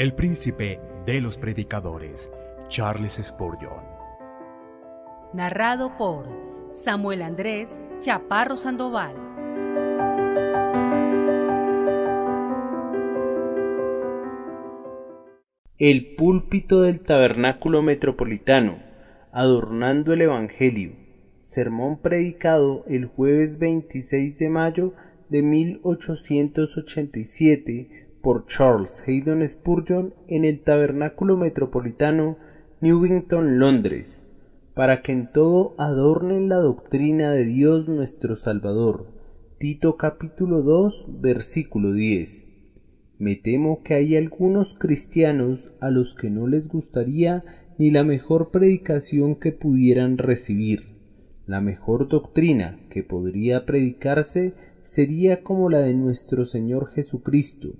el príncipe de los predicadores, Charles Spurgeon. Narrado por Samuel Andrés Chaparro Sandoval. El púlpito del Tabernáculo Metropolitano, adornando el Evangelio. Sermón predicado el jueves 26 de mayo de 1887 por Charles Haddon Spurgeon en el Tabernáculo Metropolitano, Newington, Londres, para que en todo adornen la doctrina de Dios nuestro Salvador. Tito capítulo 2, versículo 10. Me temo que hay algunos cristianos a los que no les gustaría ni la mejor predicación que pudieran recibir. La mejor doctrina que podría predicarse sería como la de nuestro Señor Jesucristo,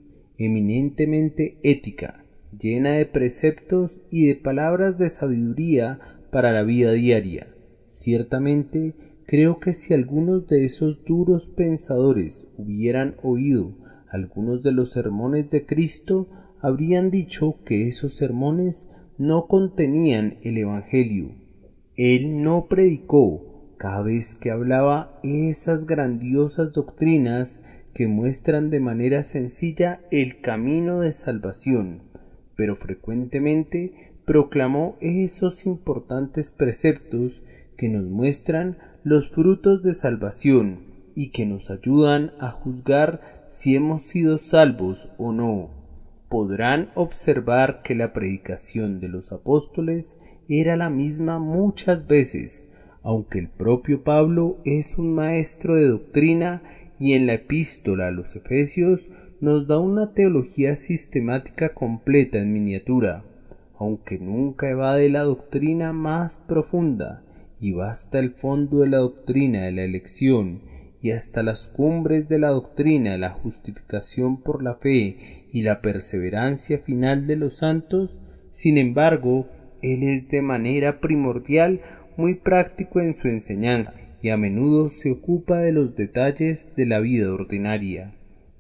eminentemente ética, llena de preceptos y de palabras de sabiduría para la vida diaria. Ciertamente, creo que si algunos de esos duros pensadores hubieran oído algunos de los sermones de Cristo, habrían dicho que esos sermones no contenían el Evangelio. Él no predicó cada vez que hablaba esas grandiosas doctrinas que muestran de manera sencilla el camino de salvación, pero frecuentemente proclamó esos importantes preceptos que nos muestran los frutos de salvación y que nos ayudan a juzgar si hemos sido salvos o no. Podrán observar que la predicación de los apóstoles era la misma muchas veces, aunque el propio Pablo es un maestro de doctrina y en la epístola a los Efesios nos da una teología sistemática completa en miniatura, aunque nunca evade la doctrina más profunda y va hasta el fondo de la doctrina de la elección y hasta las cumbres de la doctrina de la justificación por la fe y la perseverancia final de los santos. Sin embargo, él es de manera primordial muy práctico en su enseñanza y a menudo se ocupa de los detalles de la vida ordinaria.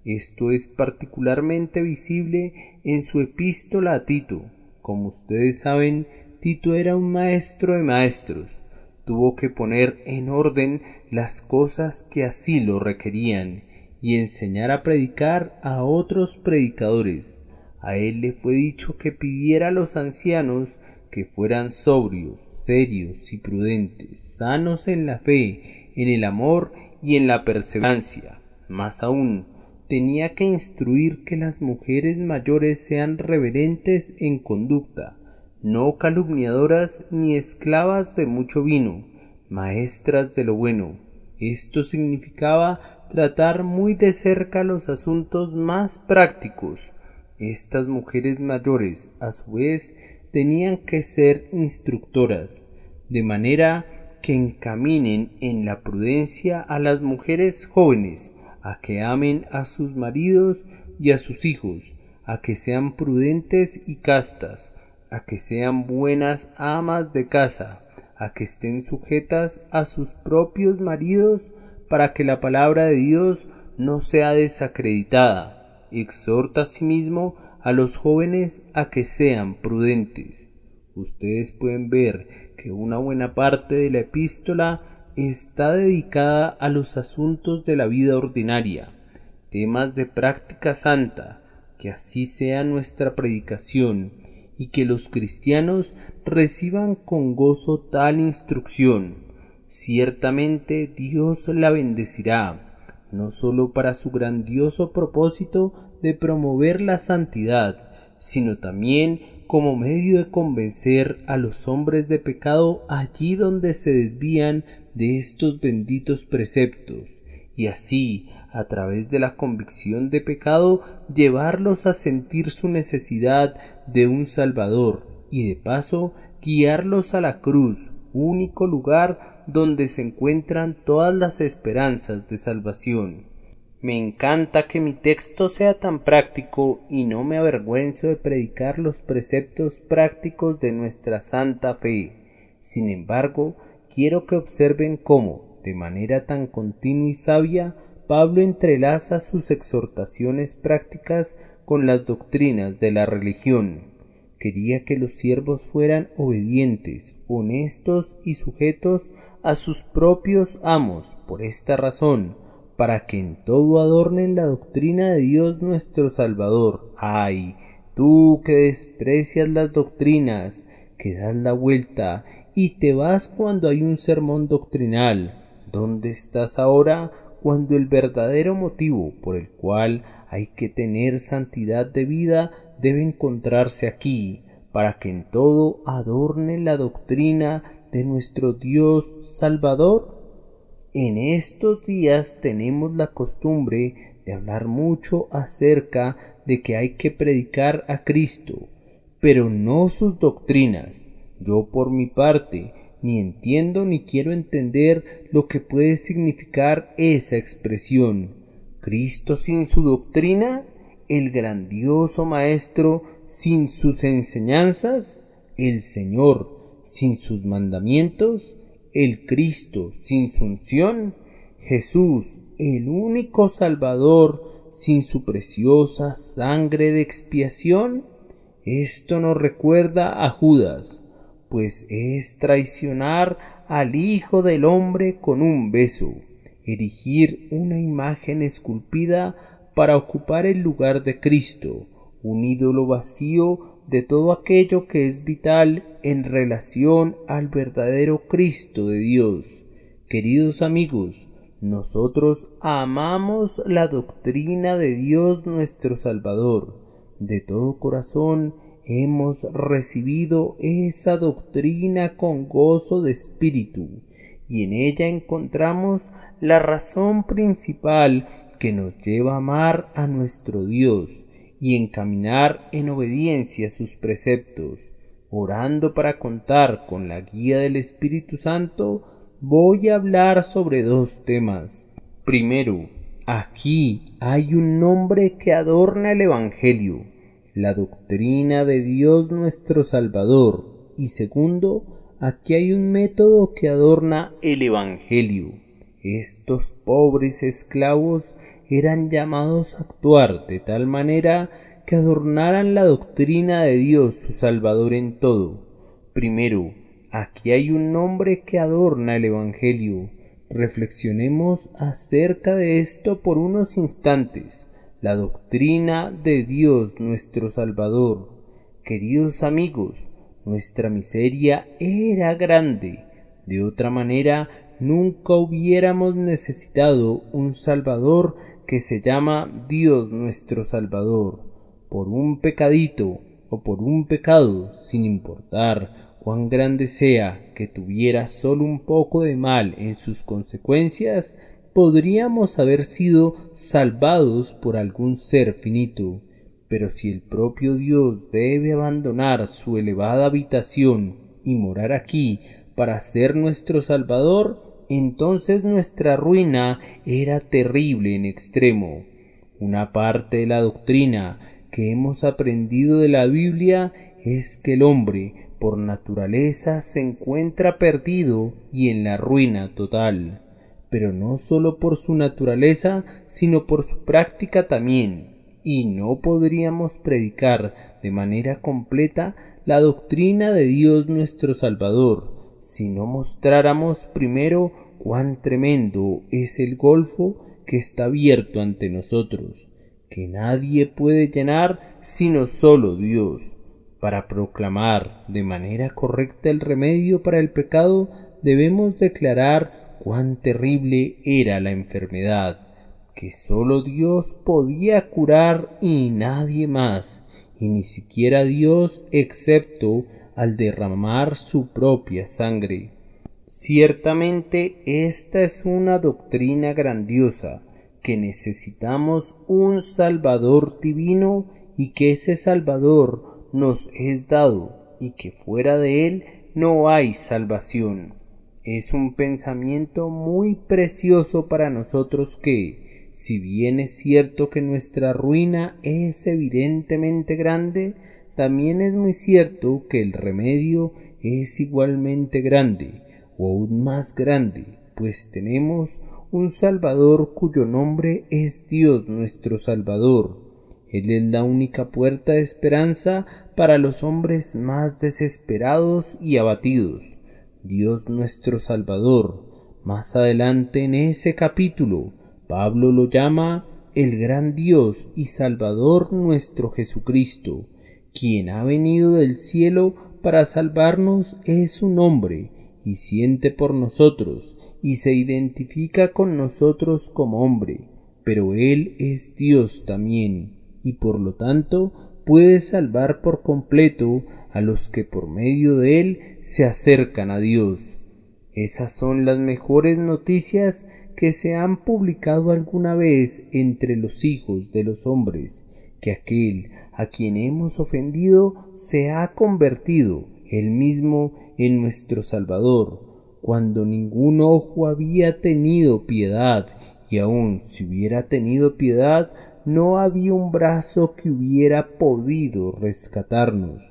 Esto es particularmente visible en su epístola a Tito. Como ustedes saben, Tito era un maestro de maestros. Tuvo que poner en orden las cosas que así lo requerían y enseñar a predicar a otros predicadores. A él le fue dicho que pidiera a los ancianos que fueran sobrios, serios y prudentes, sanos en la fe, en el amor y en la perseverancia. Más aún, tenía que instruir que las mujeres mayores sean reverentes en conducta, no calumniadoras ni esclavas de mucho vino, maestras de lo bueno. Esto significaba tratar muy de cerca los asuntos más prácticos. Estas mujeres mayores, a su vez, tenían que ser instructoras, de manera que encaminen en la prudencia a las mujeres jóvenes, a que amen a sus maridos y a sus hijos, a que sean prudentes y castas, a que sean buenas amas de casa, a que estén sujetas a sus propios maridos para que la palabra de Dios no sea desacreditada. Exhorta asimismo a los jóvenes a que sean prudentes. Ustedes pueden ver que una buena parte de la epístola está dedicada a los asuntos de la vida ordinaria, temas de práctica santa. Que así sea nuestra predicación y que los cristianos reciban con gozo tal instrucción. Ciertamente Dios la bendecirá, no sólo para su grandioso propósito de promover la santidad, sino también como medio de convencer a los hombres de pecado allí donde se desvían de estos benditos preceptos, y así, a través de la convicción de pecado, llevarlos a sentir su necesidad de un Salvador y de paso guiarlos a la cruz, único lugar donde se encuentran todas las esperanzas de salvación. Me encanta que mi texto sea tan práctico y no me avergüenzo de predicar los preceptos prácticos de nuestra santa fe. Sin embargo, quiero que observen cómo, de manera tan continua y sabia, Pablo entrelaza sus exhortaciones prácticas con las doctrinas de la religión. Quería que los siervos fueran obedientes, honestos y sujetos a sus propios amos. Por esta razón, para que en todo adornen la doctrina de Dios nuestro Salvador. ¡Ay! Tú que desprecias las doctrinas, que das la vuelta y te vas cuando hay un sermón doctrinal. ¿Dónde estás ahora cuando el verdadero motivo por el cual hay que tener santidad de vida debe encontrarse aquí, para que en todo adorne la doctrina de nuestro Dios Salvador? En estos días tenemos la costumbre de hablar mucho acerca de que hay que predicar a Cristo, pero no sus doctrinas. Yo por mi parte ni entiendo ni quiero entender lo que puede significar esa expresión. ¿Cristo sin su doctrina? ¿El grandioso Maestro sin sus enseñanzas? ¿El Señor sin sus mandamientos? ¿El Cristo sin su unción? ¿Jesús, el único Salvador, sin su preciosa sangre de expiación? Esto nos recuerda a Judas, pues es traicionar al Hijo del Hombre con un beso, erigir una imagen esculpida para ocupar el lugar de Cristo, un ídolo vacío de todo aquello que es vital en relación al verdadero Cristo de Dios. Queridos amigos, nosotros amamos la doctrina de Dios nuestro Salvador. De todo corazón hemos recibido esa doctrina con gozo de espíritu, y en ella encontramos la razón principal que nos lleva a amar a nuestro Dios y encaminar en obediencia sus preceptos. Orando para contar con la guía del Espíritu Santo, voy a hablar sobre dos temas. Primero, aquí hay un nombre que adorna el Evangelio, la doctrina de Dios nuestro Salvador. Y segundo, aquí hay un método que adorna el Evangelio. Estos pobres esclavos eran llamados a actuar de tal manera que adornaran la doctrina de Dios su Salvador en todo. Primero, aquí hay un nombre que adorna el Evangelio. Reflexionemos acerca de esto por unos instantes. La doctrina de Dios nuestro Salvador. Queridos amigos, nuestra miseria era grande. De otra manera, nunca hubiéramos necesitado un Salvador que se llama Dios nuestro Salvador. Por un pecadito o por un pecado, sin importar cuán grande sea, que tuviera solo un poco de mal en sus consecuencias, podríamos haber sido salvados por algún ser finito. Pero si el propio Dios debe abandonar su elevada habitación y morar aquí para ser nuestro Salvador, entonces nuestra ruina era terrible en extremo. Una parte de la doctrina que hemos aprendido de la Biblia es que el hombre, por naturaleza, se encuentra perdido y en la ruina total. Pero no solo por su naturaleza, sino por su práctica también. Y no podríamos predicar de manera completa la doctrina de Dios nuestro Salvador si no mostráramos primero cuán tremendo es el golfo que está abierto ante nosotros, que nadie puede llenar sino solo Dios. Para proclamar de manera correcta el remedio para el pecado, debemos declarar cuán terrible era la enfermedad, que solo Dios podía curar y nadie más, y ni siquiera Dios excepto al derramar su propia sangre. Ciertamente esta es una doctrina grandiosa, que necesitamos un Salvador divino y que ese Salvador nos es dado y que fuera de él no hay salvación. Es un pensamiento muy precioso para nosotros que, si bien es cierto que nuestra ruina es evidentemente grande, también es muy cierto que el remedio es igualmente grande, o aún más grande, pues tenemos un Salvador cuyo nombre es Dios nuestro Salvador. Él es la única puerta de esperanza para los hombres más desesperados y abatidos. Dios nuestro Salvador. Más adelante en ese capítulo, Pablo lo llama el gran Dios y Salvador nuestro Jesucristo. Quien ha venido del cielo para salvarnos es un hombre y siente por nosotros y se identifica con nosotros como hombre, pero Él es Dios también y por lo tanto puede salvar por completo a los que por medio de Él se acercan a Dios. Esas son las mejores noticias que se han publicado alguna vez entre los hijos de los hombres, que aquel a quien hemos ofendido se ha convertido él mismo en nuestro Salvador, cuando ningún ojo había tenido piedad, y aun si hubiera tenido piedad, no había un brazo que hubiera podido rescatarnos.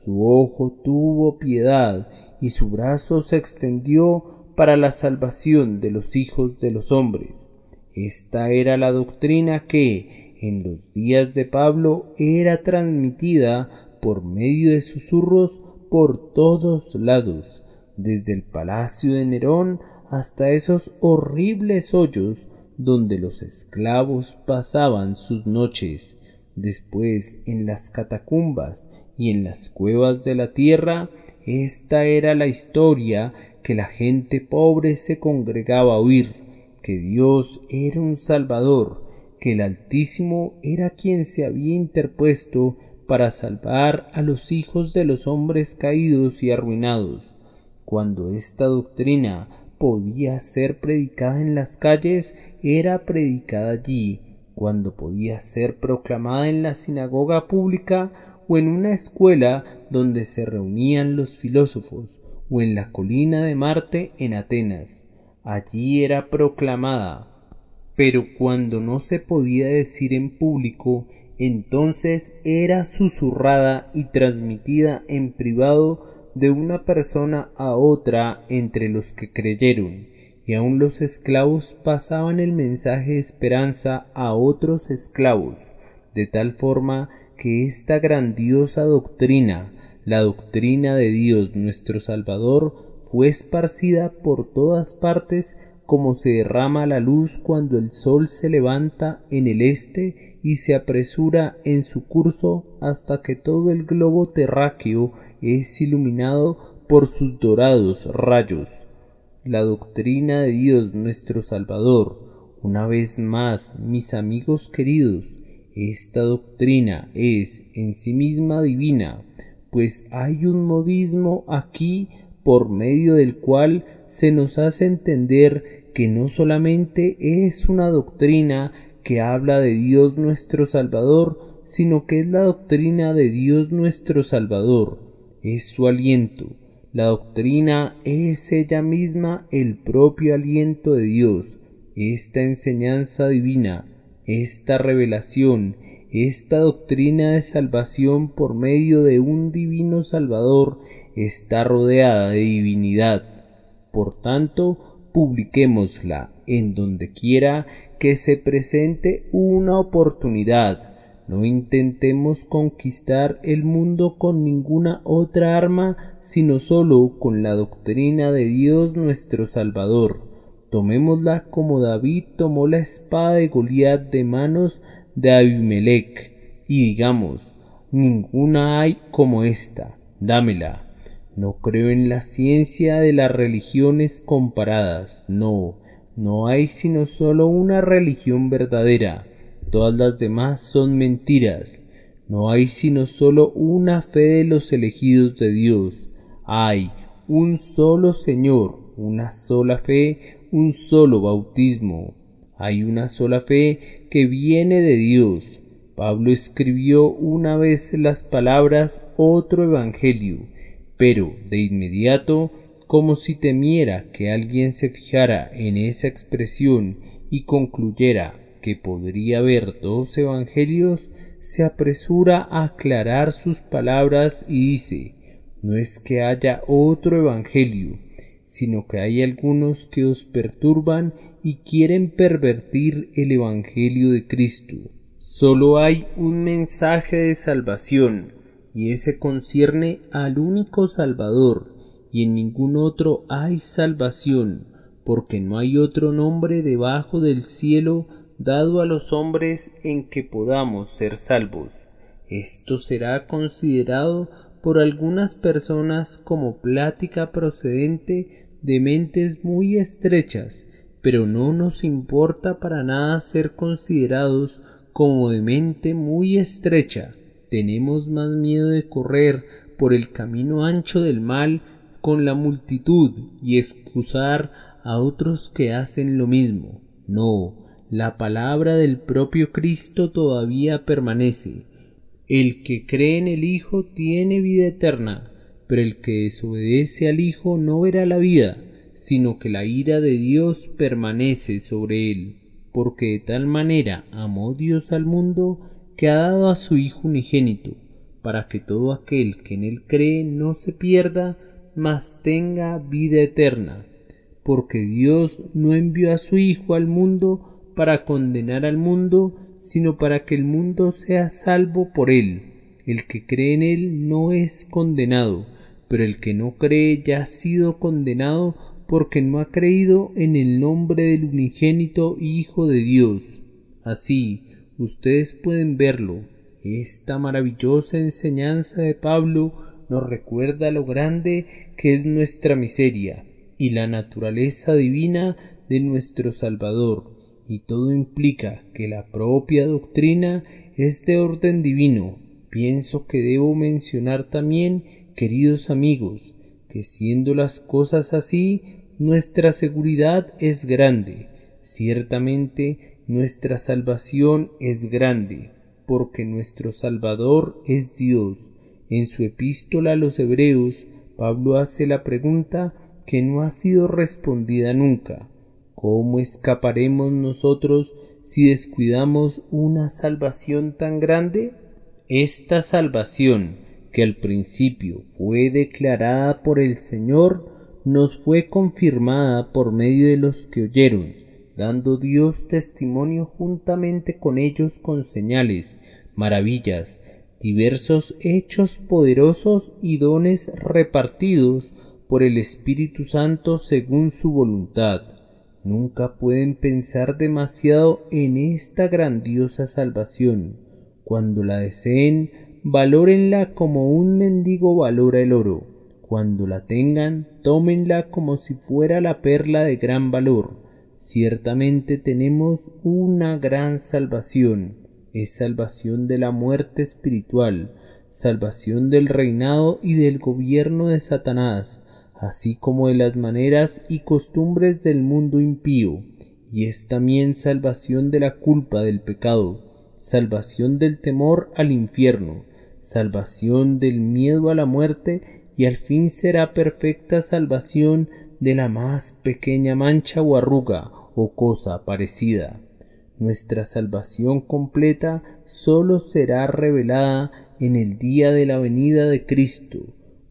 Su ojo tuvo piedad, y su brazo se extendió para la salvación de los hijos de los hombres. Esta era la doctrina que, en los días de Pablo, era transmitida por medio de susurros por todos lados, desde el palacio de Nerón hasta esos horribles hoyos donde los esclavos pasaban sus noches. Después, en las catacumbas y en las cuevas de la tierra, esta era la historia que la gente pobre se congregaba a oír, que Dios era un Salvador, que el Altísimo era quien se había interpuesto para salvar a los hijos de los hombres caídos y arruinados. Cuando esta doctrina podía ser predicada en las calles, era predicada allí. Cuando podía ser proclamada en la sinagoga pública o en una escuela donde se reunían los filósofos, o en la colina de Marte en Atenas, allí era proclamada. Pero cuando no se podía decir en público, entonces era susurrada y transmitida en privado de una persona a otra entre los que creyeron, y aun los esclavos pasaban el mensaje de esperanza a otros esclavos, de tal forma que esta grandiosa doctrina, la doctrina de Dios nuestro Salvador, fue esparcida por todas partes como se derrama la luz cuando el sol se levanta en el este y se apresura en su curso hasta que todo el globo terráqueo es iluminado por sus dorados rayos. La doctrina de Dios nuestro Salvador. Una vez más, mis amigos queridos, esta doctrina es en sí misma divina, pues hay un modismo aquí por medio del cual se nos hace entender que no solamente es una doctrina que habla de Dios nuestro Salvador, sino que es la doctrina de Dios nuestro Salvador, es su aliento. La doctrina es ella misma el propio aliento de Dios, esta enseñanza divina, esta revelación, esta doctrina de salvación por medio de un divino Salvador está rodeada de divinidad. Por tanto, publiquémosla en donde quiera que se presente una oportunidad. No intentemos conquistar el mundo con ninguna otra arma, sino solo con la doctrina de Dios nuestro Salvador. Tomémosla como David tomó la espada de Goliat de manos de Abimelech, y digamos, ninguna hay como esta, dámela. No creo en la ciencia de las religiones comparadas, no hay sino solo una religión verdadera, todas las demás son mentiras. No hay sino solo una fe de los elegidos de Dios, hay un solo Señor, una sola fe, un solo bautismo. Hay una sola fe que viene de Dios. Pablo escribió una vez las palabras otro evangelio, pero de inmediato, como si temiera que alguien se fijara en esa expresión y concluyera que podría haber dos evangelios, se apresura a aclarar sus palabras y dice: no es que haya otro evangelio, sino que hay algunos que os perturban y quieren pervertir el Evangelio de Cristo. Solo hay un mensaje de salvación, y ese concierne al único Salvador, y en ningún otro hay salvación, porque no hay otro nombre debajo del cielo dado a los hombres en que podamos ser salvos. Esto será considerado por algunas personas como plática procedente de mentes muy estrechas, pero no nos importa para nada ser considerados como de mente muy estrecha. Tenemos más miedo de correr por el camino ancho del mal con la multitud y excusar a otros que hacen lo mismo. No, la palabra del propio Cristo todavía permanece. El que cree en el Hijo tiene vida eterna, pero el que desobedece al Hijo no verá la vida, sino que la ira de Dios permanece sobre él. Porque de tal manera amó Dios al mundo, que ha dado a su Hijo unigénito, para que todo aquel que en él cree no se pierda, mas tenga vida eterna. Porque Dios no envió a su Hijo al mundo para condenar al mundo, sino para que el mundo sea salvo por él. El que cree en él no es condenado, pero el que no cree ya ha sido condenado porque no ha creído en el nombre del unigénito Hijo de Dios. Así, ustedes pueden verlo. Esta maravillosa enseñanza de Pablo nos recuerda lo grande que es nuestra miseria y la naturaleza divina de nuestro Salvador, y todo implica que la propia doctrina es de orden divino. Pienso que debo mencionar también, queridos amigos, que siendo las cosas así, nuestra seguridad es grande. Ciertamente nuestra salvación es grande, porque nuestro Salvador es Dios. En su epístola a los Hebreos, Pablo hace la pregunta que no ha sido respondida nunca: ¿cómo escaparemos nosotros si descuidamos una salvación tan grande? Esta salvación, que al principio fue declarada por el Señor, nos fue confirmada por medio de los que oyeron, dando Dios testimonio juntamente con ellos con señales, maravillas, diversos hechos poderosos y dones repartidos por el Espíritu Santo según su voluntad. Nunca pueden pensar demasiado en esta grandiosa salvación. Cuando la deseen, valórenla como un mendigo valora el oro. Cuando la tengan, tómenla como si fuera la perla de gran valor. Ciertamente tenemos una gran salvación. Es salvación de la muerte espiritual, salvación del reinado y del gobierno de Satanás, así como de las maneras y costumbres del mundo impío, y es también salvación de la culpa del pecado, salvación del temor al infierno, salvación del miedo a la muerte, y al fin será perfecta salvación de la más pequeña mancha o arruga o cosa parecida. Nuestra salvación completa sólo será revelada en el día de la venida de Cristo,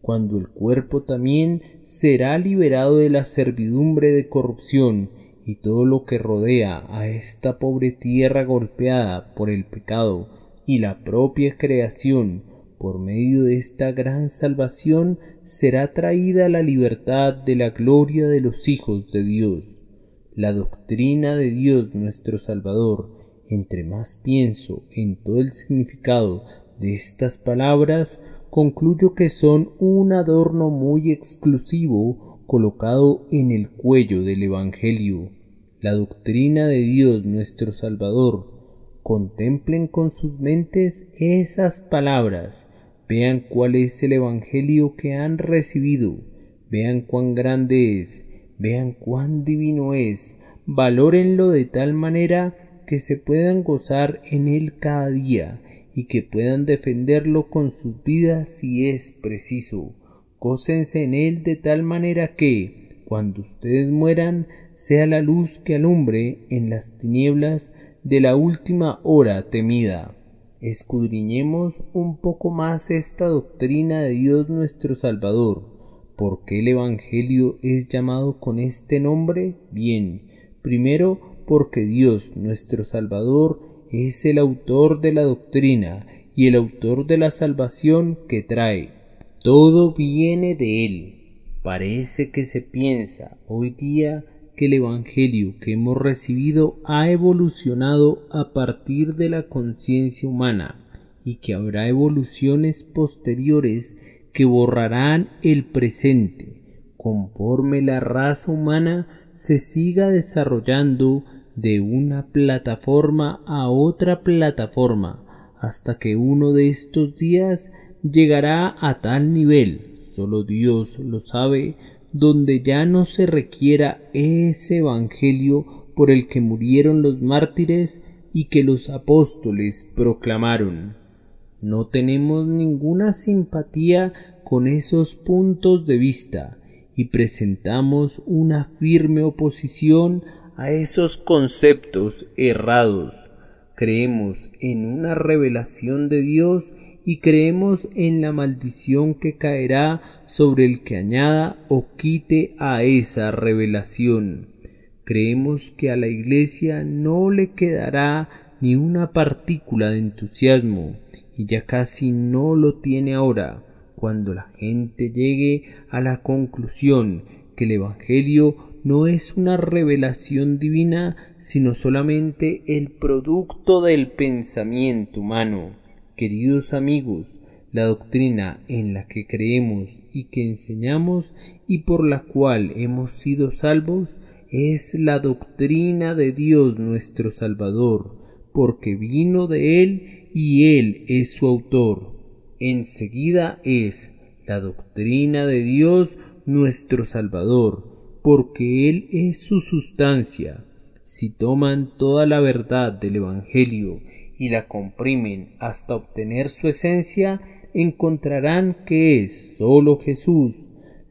cuando el cuerpo también será liberado de la servidumbre de corrupción y todo lo que rodea a esta pobre tierra golpeada por el pecado y la propia creación. Por medio de esta gran salvación será traída la libertad de la gloria de los hijos de Dios. La doctrina de Dios nuestro Salvador, entre más pienso en todo el significado de estas palabras, concluyo que son un adorno muy exclusivo colocado en el cuello del Evangelio. La doctrina de Dios nuestro Salvador. Contemplen con sus mentes esas palabras, vean cuál es el Evangelio que han recibido, vean cuán grande es, vean cuán divino es, valórenlo de tal manera que se puedan gozar en él cada día y que puedan defenderlo con sus vidas si es preciso. Gócense en él de tal manera que, cuando ustedes mueran, sea la luz que alumbre en las tinieblas de la última hora temida. Escudriñemos un poco más esta doctrina de Dios nuestro Salvador. ¿Por qué el Evangelio es llamado con este nombre? Bien, primero porque Dios, nuestro Salvador, es el autor de la doctrina y el autor de la salvación que trae. Todo viene de Él. Parece que se piensa hoy día que el Evangelio que hemos recibido ha evolucionado a partir de la conciencia humana y que habrá evoluciones posteriores que borrarán el presente, conforme la raza humana se siga desarrollando de una plataforma a otra plataforma, hasta que uno de estos días llegará a tal nivel, solo Dios lo sabe, donde ya no se requiera ese Evangelio por el que murieron los mártires y que los apóstoles proclamaron. No tenemos ninguna simpatía con esos puntos de vista y presentamos una firme oposición a esos conceptos errados. Creemos en una revelación de Dios y creemos en la maldición que caerá sobre el que añada o quite a esa revelación. Creemos que a la Iglesia no le quedará ni una partícula de entusiasmo, y ya casi no lo tiene ahora, cuando la gente llegue a la conclusión que el Evangelio no es una revelación divina, sino solamente el producto del pensamiento humano. Queridos amigos, la doctrina en la que creemos y que enseñamos y por la cual hemos sido salvos es la doctrina de Dios nuestro Salvador, porque vino de Él y Él es su autor. Enseguida es la doctrina de Dios nuestro Salvador, porque Él es su sustancia. Si toman toda la verdad del Evangelio y la comprimen hasta obtener su esencia, encontrarán que es sólo Jesús.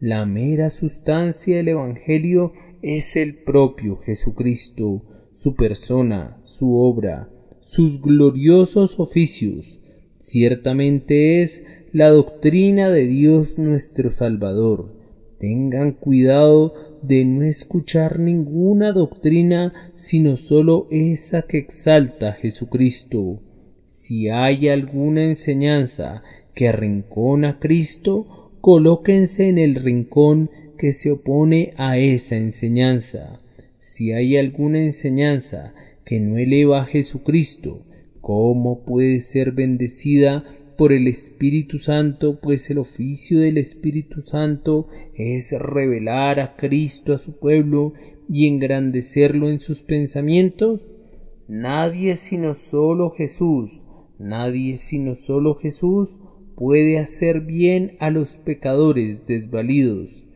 La mera sustancia del Evangelio es el propio Jesucristo, su persona, su obra, sus gloriosos oficios. Ciertamente es la doctrina de Dios nuestro Salvador. Tengan cuidado de no escuchar ninguna doctrina sino sólo esa que exalta a Jesucristo. Si hay alguna enseñanza que arrincona a Cristo, colóquense en el rincón que se opone a esa enseñanza. Si hay alguna enseñanza que no eleva a Jesucristo, ¿cómo puede ser bendecida por el Espíritu Santo? Pues el oficio del Espíritu Santo es revelar a Cristo a su pueblo y engrandecerlo en sus pensamientos. Nadie sino solo Jesús puede hacer bien a los pecadores desvalidos,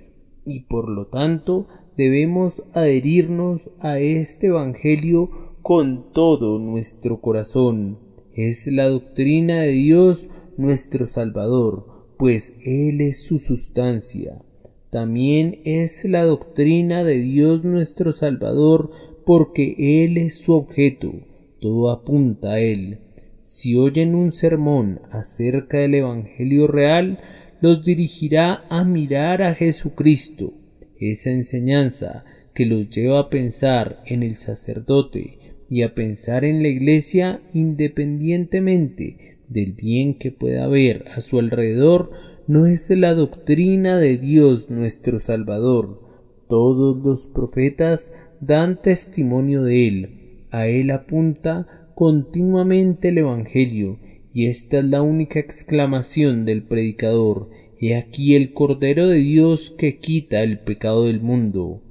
y por lo tanto debemos adherirnos a este Evangelio con todo nuestro corazón. Es la doctrina de Dios nuestro Salvador, pues Él es su sustancia. También es la doctrina de Dios nuestro Salvador, porque Él es su objeto, todo apunta a Él. Si oyen un sermón acerca del Evangelio real, los dirigirá a mirar a Jesucristo. Esa enseñanza que los lleva a pensar en el sacerdote y a pensar en la Iglesia, independientemente del bien que pueda haber a su alrededor, no es la doctrina de Dios nuestro Salvador. Todos los profetas dan testimonio de Él. A Él apunta continuamente el Evangelio, y esta es la única exclamación del predicador: «He aquí el Cordero de Dios que quita el pecado del mundo».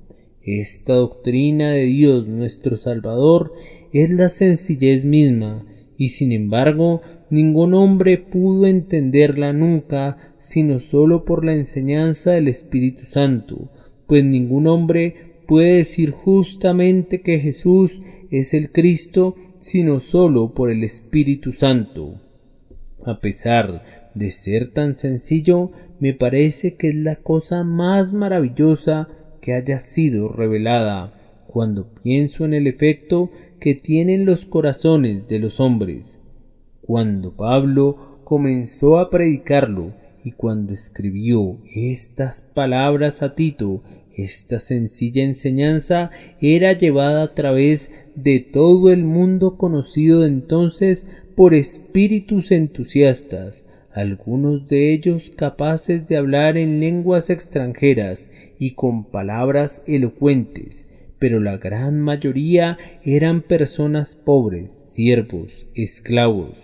Esta doctrina de Dios nuestro Salvador es la sencillez misma, y sin embargo ningún hombre pudo entenderla nunca sino sólo por la enseñanza del Espíritu Santo, pues ningún hombre puede decir justamente que Jesús es el Cristo sino sólo por el Espíritu Santo. A pesar de ser tan sencillo, me parece que es la cosa más maravillosa que haya sido revelada, cuando pienso en el efecto que tienen los corazones de los hombres. Cuando Pablo comenzó a predicarlo y cuando escribió estas palabras a Tito, esta sencilla enseñanza era llevada a través de todo el mundo conocido entonces por espíritus entusiastas, algunos de ellos capaces de hablar en lenguas extranjeras y con palabras elocuentes, pero la gran mayoría eran personas pobres, siervos, esclavos.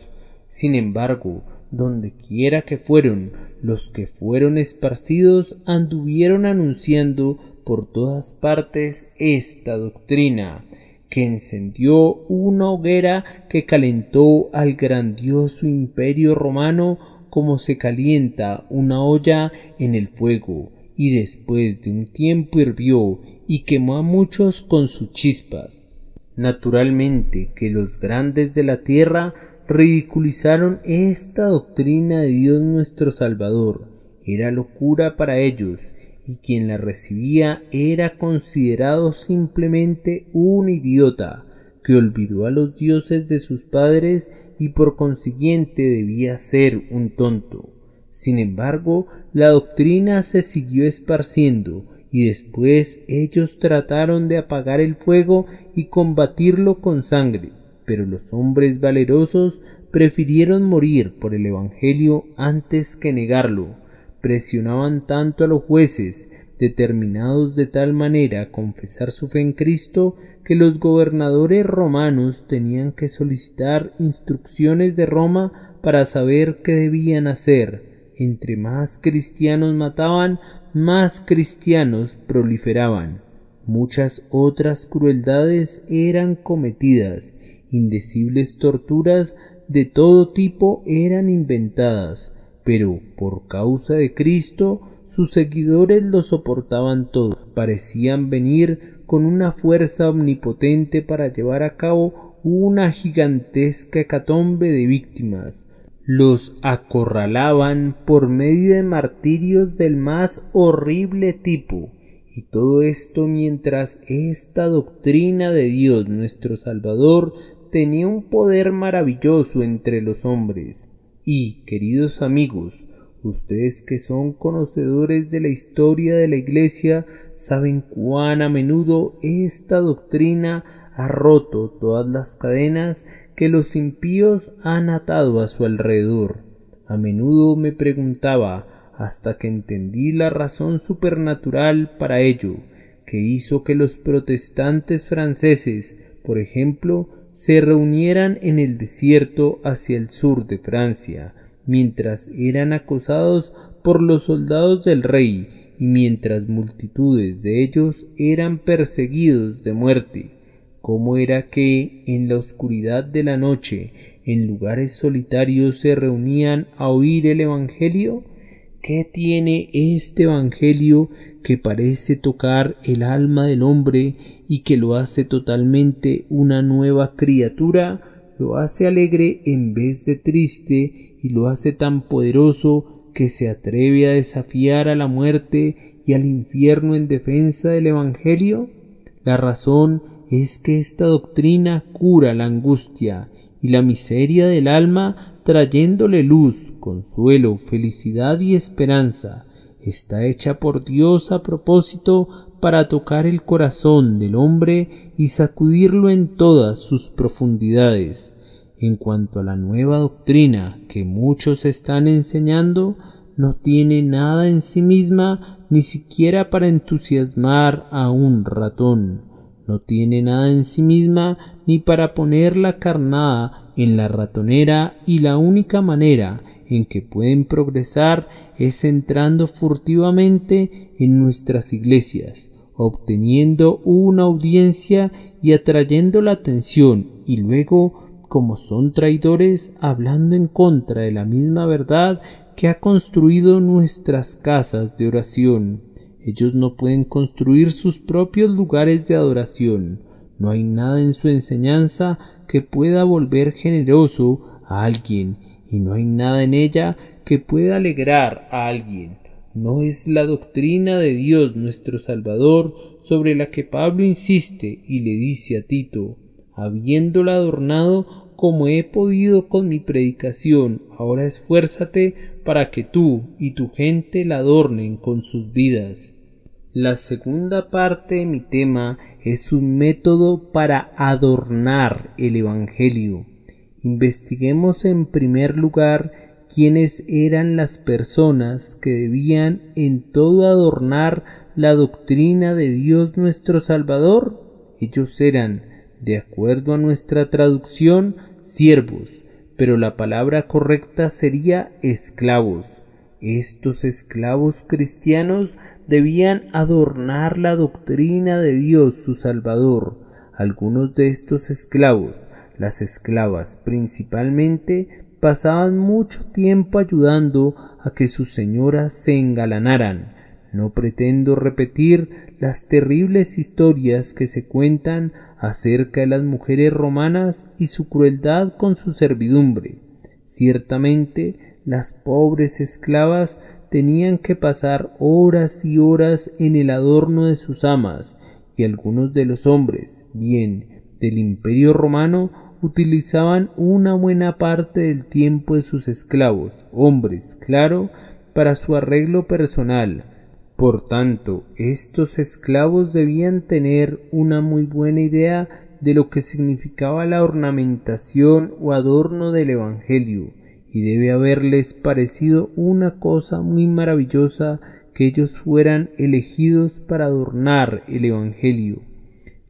Sin embargo, dondequiera que fueron, los que fueron esparcidos anduvieron anunciando por todas partes esta doctrina, que encendió una hoguera que calentó al grandioso imperio romano como se calienta una olla en el fuego, y después de un tiempo hirvió y quemó a muchos con sus chispas. Naturalmente que los grandes de la tierra ridiculizaron esta doctrina de Dios nuestro Salvador. Era locura para ellos, y quien la recibía era considerado simplemente un idiota que olvidó a los dioses de sus padres y por consiguiente debía ser un tonto. Sin embargo, la doctrina se siguió esparciendo y después ellos trataron de apagar el fuego y combatirlo con sangre, pero los hombres valerosos prefirieron morir por el Evangelio antes que negarlo. Presionaban tanto a los jueces, determinados de tal manera a confesar su fe en Cristo, que los gobernadores romanos tenían que solicitar instrucciones de Roma para saber qué debían hacer. Entre más cristianos mataban, más cristianos proliferaban. Muchas otras crueldades eran cometidas, indecibles torturas de todo tipo eran inventadas, pero por causa de Cristo sus seguidores lo soportaban todo. Parecían venir con una fuerza omnipotente para llevar a cabo una gigantesca hecatombe de víctimas. Los acorralaban por medio de martirios del más horrible tipo, y todo esto mientras esta doctrina de Dios nuestro Salvador tenía un poder maravilloso entre los hombres. Y, queridos amigos, ustedes que son conocedores de la historia de la Iglesia saben cuán a menudo esta doctrina ha roto todas las cadenas que los impíos han atado a su alrededor. A menudo me preguntaba, hasta que entendí la razón supernatural para ello, que hizo que los protestantes franceses, por ejemplo, se reunieran en el desierto hacia el sur de Francia, mientras eran acosados por los soldados del rey y mientras multitudes de ellos eran perseguidos de muerte. ¿Cómo era que en la oscuridad de la noche, en lugares solitarios se reunían a oír el Evangelio? ¿Qué tiene este Evangelio que parece tocar el alma del hombre y que lo hace totalmente una nueva criatura? Lo hace alegre en vez de triste y lo hace tan poderoso que se atreve a desafiar a la muerte y al infierno en defensa del Evangelio. La razón es que esta doctrina cura la angustia y la miseria del alma, trayéndole luz, consuelo, felicidad y esperanza. Está hecha por Dios a propósito para tocar el corazón del hombre y sacudirlo en todas sus profundidades. En cuanto a la nueva doctrina que muchos están enseñando, no tiene nada en sí misma, ni siquiera para entusiasmar a un ratón. No tiene nada en sí misma ni para poner la carnada en la ratonera, y la única manera en que pueden progresar es entrando furtivamente en nuestras iglesias, obteniendo una audiencia y atrayendo la atención, y luego, como son traidores, hablando en contra de la misma verdad que ha construido nuestras casas de oración. Ellos no pueden construir sus propios lugares de adoración. No hay nada en su enseñanza que pueda volver generoso a alguien, y no hay nada en ella que pueda alegrar a alguien. No es la doctrina de Dios nuestro Salvador sobre la que Pablo insiste y le dice a Tito, habiéndola adornado como he podido con mi predicación. Ahora esfuérzate para que tú y tu gente la adornen con sus vidas. La segunda parte de mi tema es un método para adornar el Evangelio. Investiguemos en primer lugar quiénes eran las personas que debían en todo adornar la doctrina de Dios nuestro Salvador. Ellos eran, de acuerdo a nuestra traducción, siervos, pero la palabra correcta sería esclavos. Estos esclavos cristianos debían adornar la doctrina de Dios su Salvador. Algunos de estos esclavos, las esclavas principalmente, pasaban mucho tiempo ayudando a que sus señoras se engalanaran. No pretendo repetir las terribles historias que se cuentan acerca de las mujeres romanas y su crueldad con su servidumbre. Ciertamente, las pobres esclavas tenían que pasar horas y horas en el adorno de sus amas, y algunos de los hombres, bien del Imperio Romano, utilizaban una buena parte del tiempo de sus esclavos, hombres, claro, para su arreglo personal. Por tanto, estos esclavos debían tener una muy buena idea de lo que significaba la ornamentación o adorno del Evangelio, y debe haberles parecido una cosa muy maravillosa que ellos fueran elegidos para adornar el Evangelio.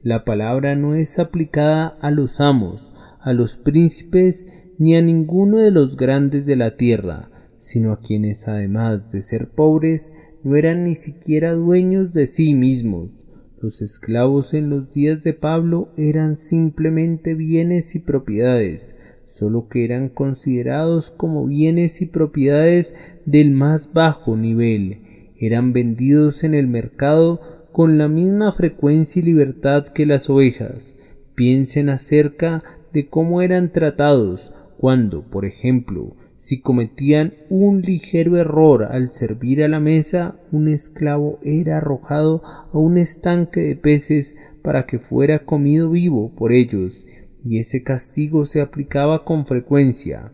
La palabra no es aplicada a los amos, a los príncipes, ni a ninguno de los grandes de la tierra, sino a quienes, además de ser pobres, no eran ni siquiera dueños de sí mismos. Los esclavos en los días de Pablo eran simplemente bienes y propiedades, solo que eran considerados como bienes y propiedades del más bajo nivel. Eran vendidos en el mercado con la misma frecuencia y libertad que las ovejas. Piensen acerca de cómo eran tratados cuando, por ejemplo, si cometían un ligero error al servir a la mesa, un esclavo era arrojado a un estanque de peces para que fuera comido vivo por ellos, y ese castigo se aplicaba con frecuencia.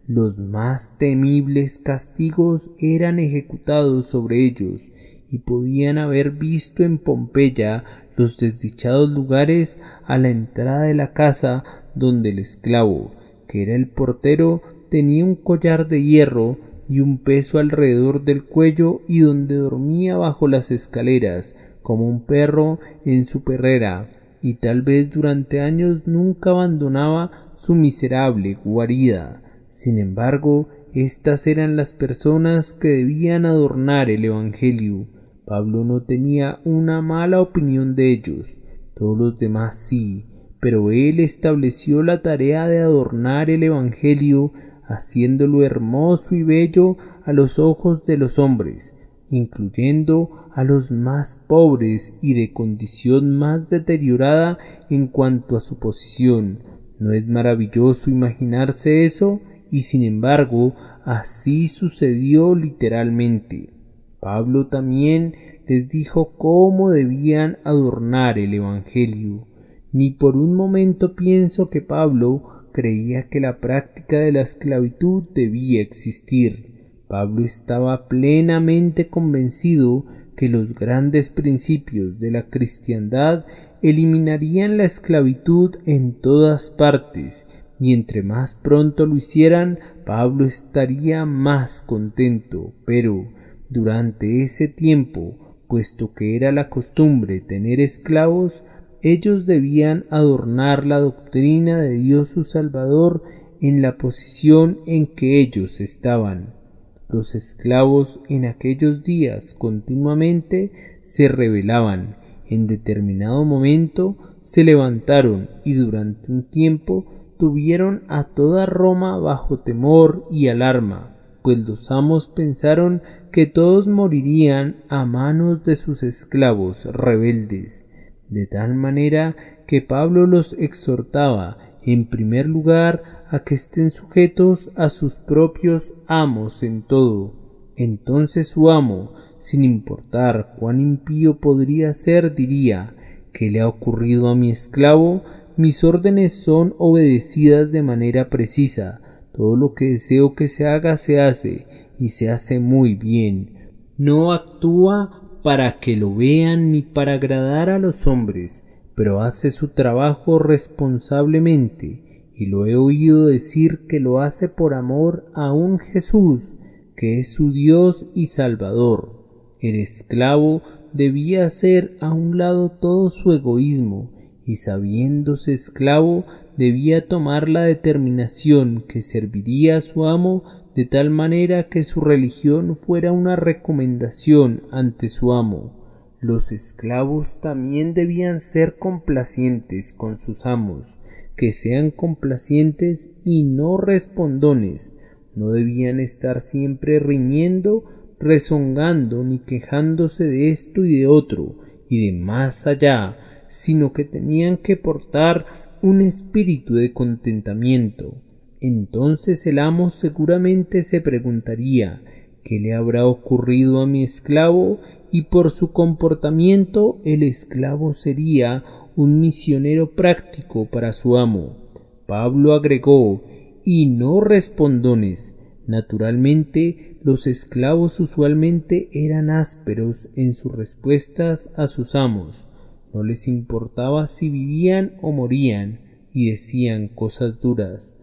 Los más temibles castigos eran ejecutados sobre ellos, y podían haber visto en Pompeya los desdichados lugares a la entrada de la casa donde el esclavo, que era el portero, tenía un collar de hierro y un peso alrededor del cuello, y donde dormía bajo las escaleras como un perro en su perrera, y tal vez durante años nunca abandonaba su miserable guarida. Sin embargo, estas eran las personas que debían adornar el Evangelio. Pablo no tenía una mala opinión de ellos, todos los demás sí, pero él estableció la tarea de adornar el Evangelio, haciéndolo hermoso y bello a los ojos de los hombres, incluyendo a los más pobres y de condición más deteriorada en cuanto a su posición. ¿No es maravilloso imaginarse eso? Y sin embargo, así sucedió literalmente. Pablo también les dijo cómo debían adornar el Evangelio. Ni por un momento pienso que Pablo creía que la práctica de la esclavitud debía existir. Pablo estaba plenamente convencido que los grandes principios de la cristiandad eliminarían la esclavitud en todas partes, y entre más pronto lo hicieran, Pablo estaría más contento. Pero durante ese tiempo, puesto que era la costumbre tener esclavos, ellos debían adornar la doctrina de Dios su Salvador en la posición en que ellos estaban. Los esclavos en aquellos días continuamente se rebelaban. En determinado momento se levantaron y durante un tiempo tuvieron a toda Roma bajo temor y alarma, pues los amos pensaron que todos morirían a manos de sus esclavos rebeldes. De tal manera que Pablo los exhortaba, en primer lugar, a que estén sujetos a sus propios amos en todo. Entonces su amo, sin importar cuán impío podría ser, diría: ¿qué le ha ocurrido a mi esclavo? mis órdenes son obedecidas de manera precisa. Todo lo que deseo que se haga se hace, y se hace muy bien. No actúa para que lo vean ni para agradar a los hombres, pero hace su trabajo responsablemente, y lo he oído decir que lo hace por amor a un Jesús, que es su Dios y Salvador. El esclavo debía hacer a un lado todo su egoísmo, y sabiéndose esclavo, debía tomar la determinación que serviría a su amo de tal manera que su religión fuera una recomendación ante su amo. Los esclavos también debían ser complacientes con sus amos, que sean complacientes y no respondones. No debían estar siempre riñendo, rezongando ni quejándose de esto y de otro y de más allá, sino que tenían que portar un espíritu de contentamiento. Entonces el amo seguramente se preguntaría ¿qué le habrá ocurrido a mi esclavo? Y por su comportamiento el esclavo sería un misionero práctico para su amo. Pablo agregó, y no respondones. Naturalmente, los esclavos usualmente eran ásperos en sus respuestas a sus amos. No les importaba si vivían o morían, y decían cosas duras.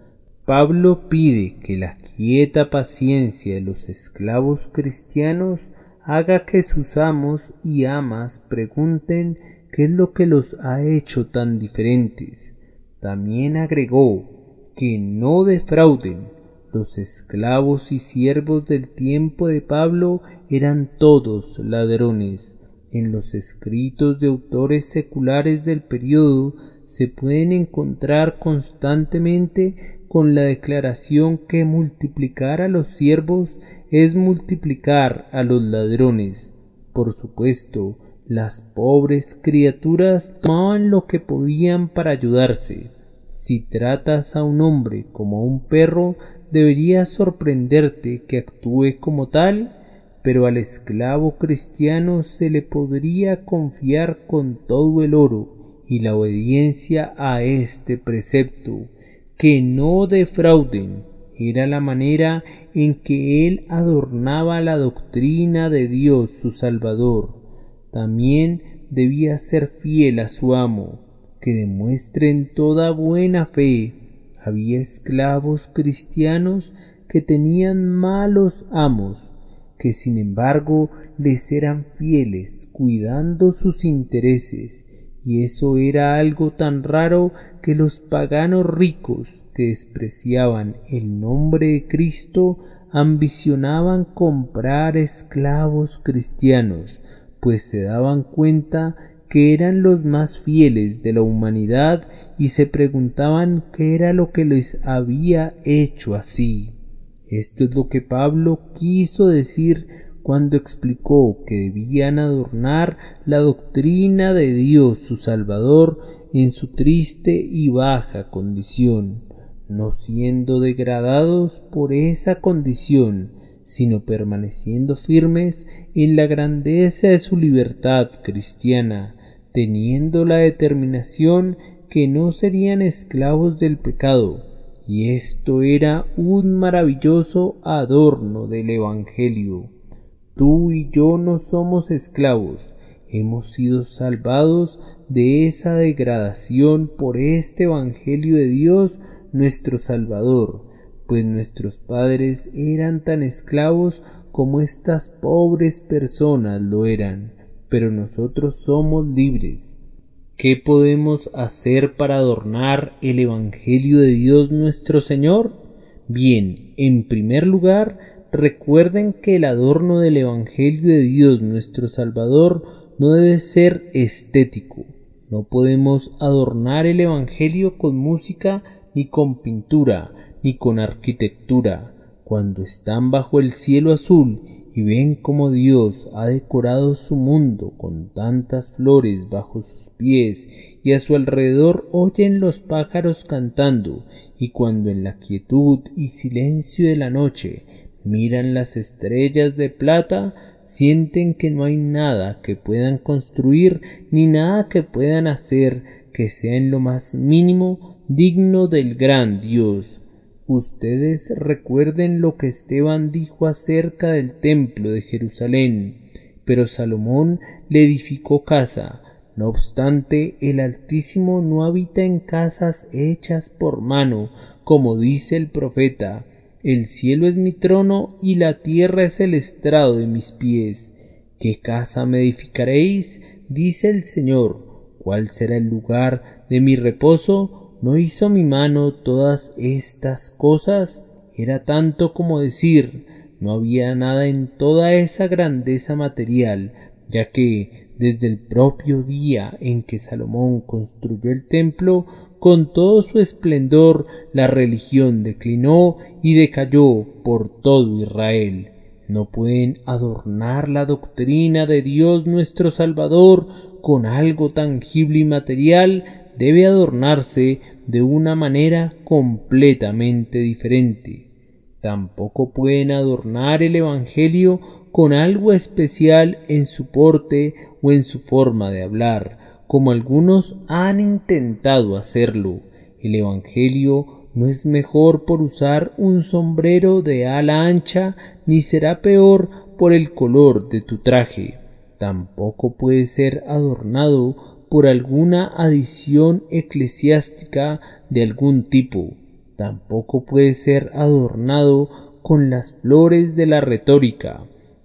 Pablo pide que la quieta paciencia de los esclavos cristianos haga que sus amos y amas pregunten qué es lo que los ha hecho tan diferentes. También agregó que no defrauden. Los esclavos y siervos del tiempo de Pablo eran todos ladrones. En los escritos de autores seculares del período se pueden encontrar constantemente con la declaración que multiplicar a los siervos es multiplicar a los ladrones. Por supuesto, las pobres criaturas tomaban lo que podían para ayudarse. Si tratas a un hombre como a un perro, debería sorprenderte que actúe como tal, pero al esclavo cristiano se le podría confiar con todo el oro y la obediencia a este precepto, que no defrauden. Era la manera en que él adornaba la doctrina de Dios su Salvador. También debía ser fiel a su amo, que demuestren toda buena fe. Había esclavos cristianos que tenían malos amos, que sin embargo les eran fieles, cuidando sus intereses, y eso era algo tan raro que los paganos ricos, que despreciaban el nombre de Cristo, ambicionaban comprar esclavos cristianos, pues se daban cuenta que eran los más fieles de la humanidad y se preguntaban qué era lo que les había hecho así. Esto es lo que Pablo quiso decir cuando explicó que debían adornar la doctrina de Dios su Salvador en su triste y baja condición, no siendo degradados por esa condición, sino permaneciendo firmes en la grandeza de su libertad cristiana, teniendo la determinación que no serían esclavos del pecado, y esto era un maravilloso adorno del Evangelio. Tú y yo no somos esclavos, hemos sido salvados de esa degradación por este Evangelio de Dios nuestro Salvador, pues nuestros padres eran tan esclavos como estas pobres personas lo eran, pero nosotros somos libres. ¿Qué podemos hacer para adornar el Evangelio de Dios nuestro Señor? Bien, en primer lugar, recuerden que el adorno del Evangelio de Dios nuestro Salvador no debe ser estético. No podemos adornar el Evangelio con música, ni con pintura, ni con arquitectura. Cuando están bajo el cielo azul y ven cómo Dios ha decorado su mundo con tantas flores bajo sus pies y a su alrededor oyen los pájaros cantando, y cuando en la quietud y silencio de la noche miran las estrellas de plata, sienten que no hay nada que puedan construir ni nada que puedan hacer que sea en lo más mínimo digno del gran Dios. Ustedes recuerden lo que Esteban dijo acerca del templo de Jerusalén. Pero Salomón le edificó casa. No obstante, el Altísimo no habita en casas hechas por mano, como dice el profeta. El cielo es mi trono y la tierra es el estrado de mis pies. ¿Qué casa me edificaréis? Dice el Señor. ¿Cuál será el lugar de mi reposo? ¿No hizo mi mano todas estas cosas? Era tanto como decir, no había nada en toda esa grandeza material, ya que desde el propio día en que Salomón construyó el templo, con todo su esplendor, la religión declinó y decayó por todo Israel. No pueden adornar la doctrina de Dios nuestro Salvador con algo tangible y material. Debe adornarse de una manera completamente diferente. Tampoco pueden adornar el Evangelio con algo especial en su porte o en su forma de hablar, como algunos han intentado hacerlo. El Evangelio no es mejor por usar un sombrero de ala ancha, ni será peor por el color de tu traje. Tampoco puede ser adornado por alguna adición eclesiástica de algún tipo. Tampoco puede ser adornado con las flores de la retórica.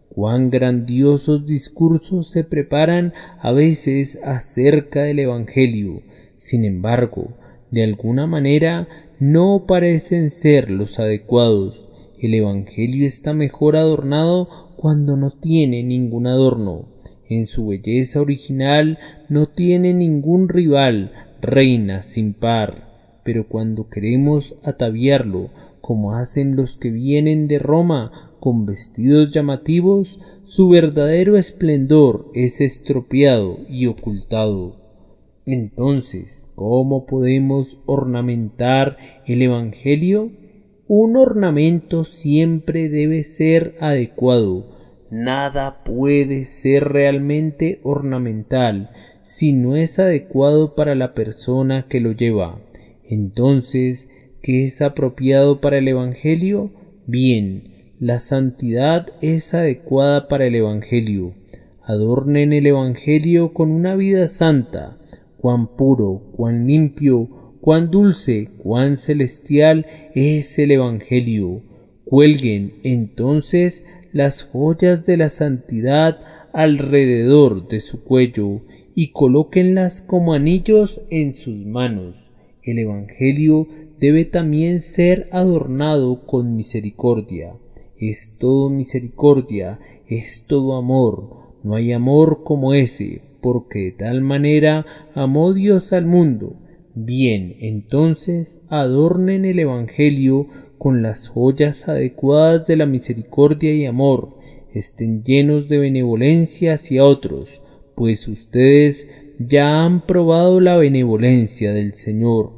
Cuán grandiosos discursos se preparan a veces acerca del Evangelio. Sin embargo, de alguna manera no parecen ser los adecuados. El Evangelio está mejor adornado cuando no tiene ningún adorno. En su belleza original no tiene ningún rival, reina sin par. Pero cuando queremos ataviarlo, como hacen los que vienen de Roma con vestidos llamativos, su verdadero esplendor es estropeado y ocultado. Entonces, ¿cómo podemos ornamentar el Evangelio? Un ornamento siempre debe ser adecuado. Nada puede ser realmente ornamental si no es adecuado para la persona que lo lleva. Entonces, ¿qué es apropiado para el Evangelio? Bien, la santidad es adecuada para el Evangelio. Adornen el Evangelio con una vida santa. Cuán puro, cuán limpio, cuán dulce, cuán celestial es el Evangelio. Cuelguen entonces las joyas de la santidad alrededor de su cuello y colóquenlas como anillos en sus manos. El Evangelio debe también ser adornado con misericordia. Es todo misericordia, es todo amor. No hay amor como ese, porque de tal manera amó Dios al mundo. Bien, entonces adornen el Evangelio con las joyas adecuadas de la misericordia y amor. Estén llenos de benevolencia hacia otros, pues ustedes ya han probado la benevolencia del Señor.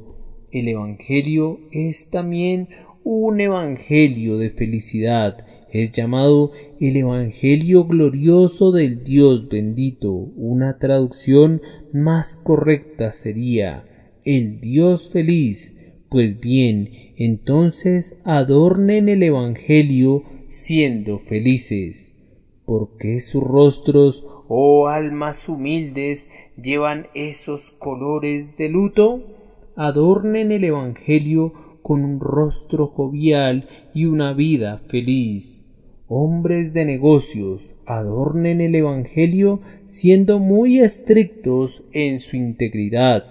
El Evangelio es también un Evangelio de felicidad. Es llamado el Evangelio glorioso del Dios bendito. Una traducción más correcta sería el Dios feliz. Pues bien, entonces adornen el Evangelio siendo felices. ¿Por qué sus rostros, oh almas humildes, llevan esos colores de luto? Adornen el Evangelio con un rostro jovial y una vida feliz. Hombres de negocios, adornen el Evangelio siendo muy estrictos en su integridad.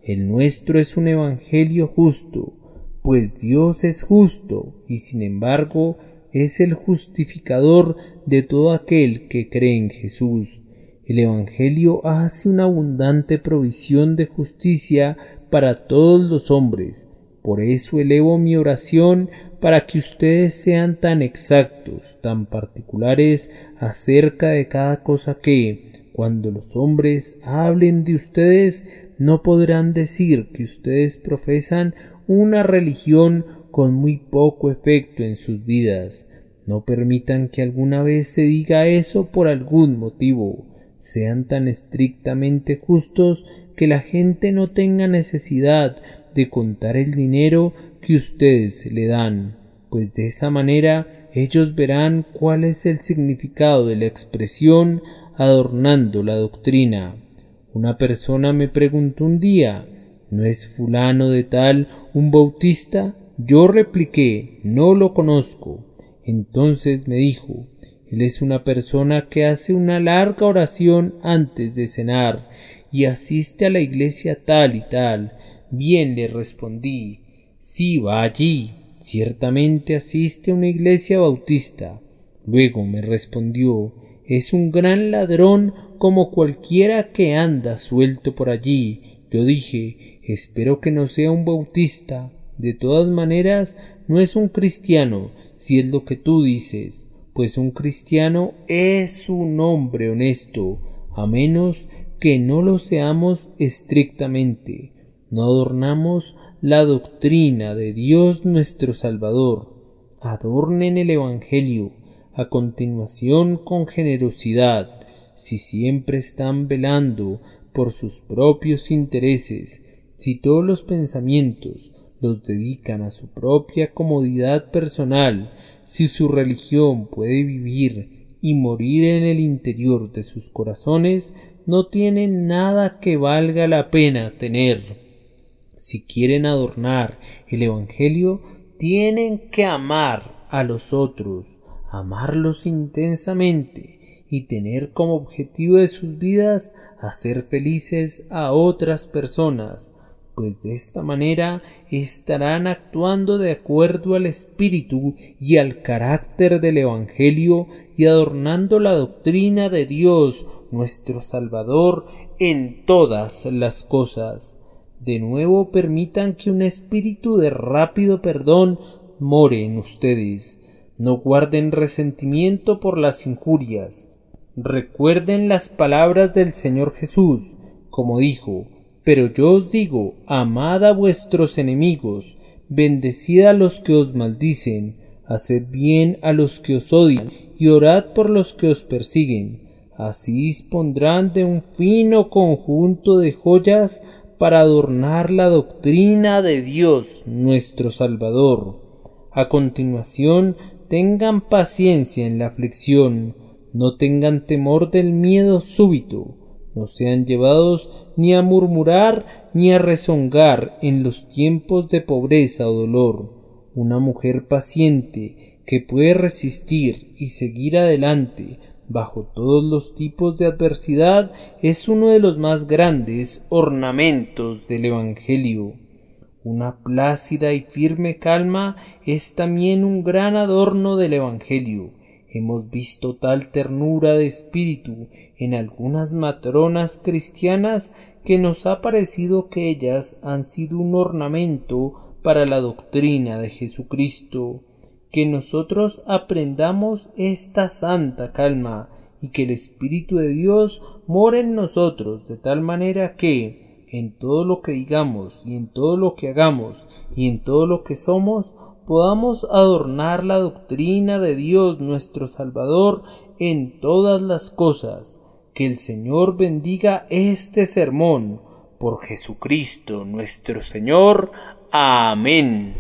El nuestro es un Evangelio justo, pues Dios es justo y sin embargo es el justificador de todo aquel que cree en Jesús. El Evangelio hace una abundante provisión de justicia para todos los hombres. Por eso elevo mi oración para que ustedes sean tan exactos, tan particulares acerca de cada cosa que, cuando los hombres hablen de ustedes, no podrán decir que ustedes profesan una religión con muy poco efecto en sus vidas. No permitan que alguna vez se diga eso por algún motivo. sean tan estrictamente justos que la gente no tenga necesidad de contar el dinero que ustedes le dan, pues de esa manera ellos verán cuál es el significado de la expresión adornando la doctrina. Una persona me preguntó un día, ¿no es fulano de tal un bautista? Yo repliqué, no lo conozco. Entonces me dijo, él es una persona que hace una larga oración antes de cenar y asiste a la iglesia tal y tal. Bien, le respondí, sí, va allí, ciertamente asiste a una iglesia bautista. Luego me respondió, es un gran ladrón como cualquiera que anda suelto por allí. Yo dije, espero que no sea un bautista. De todas maneras, no es un cristiano, si es lo que tú dices, pues un cristiano es un hombre honesto, a menos que no lo seamos estrictamente. No adornamos la doctrina de Dios nuestro Salvador. Adornen el Evangelio, a continuación con generosidad. Si siempre están velando por sus propios intereses, si todos los pensamientos los dedican a su propia comodidad personal, si su religión puede vivir y morir en el interior de sus corazones, no tienen nada que valga la pena tener. Si quieren adornar el Evangelio, tienen que amar a los otros, amarlos intensamente y tener como objetivo de sus vidas hacer felices a otras personas, pues de esta manera estarán actuando de acuerdo al espíritu y al carácter del Evangelio y adornando la doctrina de Dios nuestro Salvador en todas las cosas. De nuevo permitan que un espíritu de rápido perdón more en ustedes. No guarden resentimiento por las injurias. Recuerden las palabras del Señor Jesús, como dijo, pero yo os digo, amad a vuestros enemigos, bendecid a los que os maldicen, haced bien a los que os odian, y orad por los que os persiguen. Así dispondrán de un fino conjunto de joyas para adornar la doctrina de Dios nuestro Salvador. A continuación, tengan paciencia en la aflicción, no tengan temor del miedo súbito, no sean llevados ni a murmurar ni a rezongar en los tiempos de pobreza o dolor. Una mujer paciente que puede resistir y seguir adelante bajo todos los tipos de adversidad es uno de los más grandes ornamentos del Evangelio. Una plácida y firme calma es también un gran adorno del Evangelio. Hemos visto tal ternura de espíritu en algunas matronas cristianas que nos ha parecido que ellas han sido un ornamento para la doctrina de Jesucristo. Que nosotros aprendamos esta santa calma y que el Espíritu de Dios more en nosotros de tal manera que en todo lo que digamos y en todo lo que hagamos y en todo lo que somos podamos adornar la doctrina de Dios nuestro Salvador en todas las cosas. Que el Señor bendiga este sermón por Jesucristo nuestro Señor. Amén.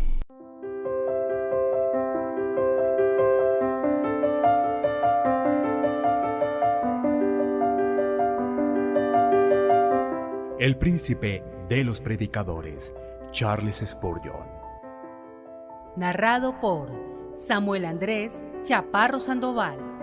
El príncipe de los predicadores, Charles Spurgeon. Narrado por Samuel Andrés Chaparro Sandoval.